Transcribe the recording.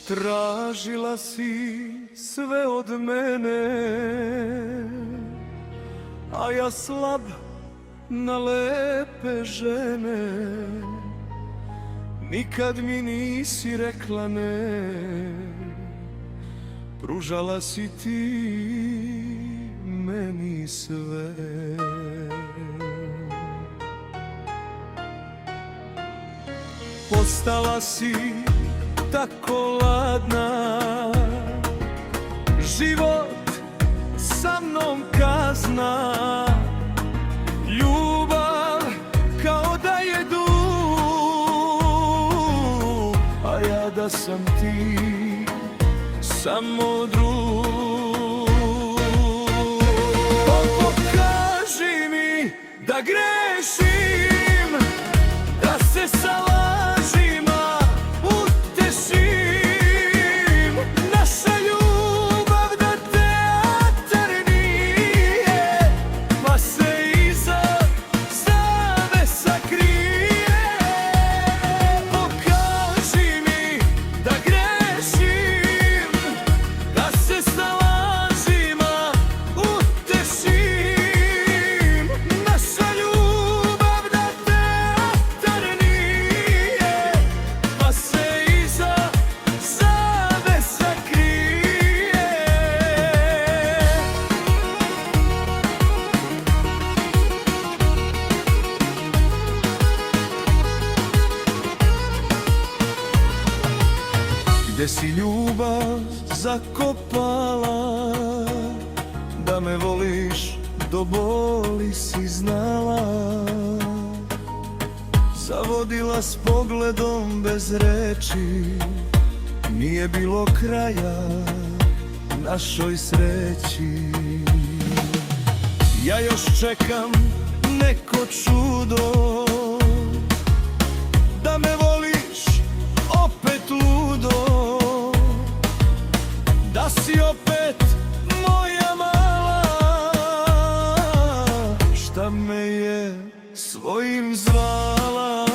Tražila si sve od mene, a ja slab na lepe žene. Nikad mi nisi rekla ne, pružala si ti meni sve. Postala si tako ladna, život sa mnom kazna. Ljubav kao da je dug, a ja da sam ti samo drug. Pokaži mi da grešim, da se sa lažima utešim. Naša ljubav da teatar nije, pa se iza zavesa krije. Pokaži mi da grešim, da se sa lažima utešim. Naša ljubav da teatar nije, pa se iza zavesa krije. Gde si ljubav zakopala, da me voliš do boli si znala. Zavodila s pogledom bez reči, nije bilo kraja našoj sreći. Ja još čekam neko čudo, da me voliš opet ludo, da si opet moja mala, šta me je svojim zvala.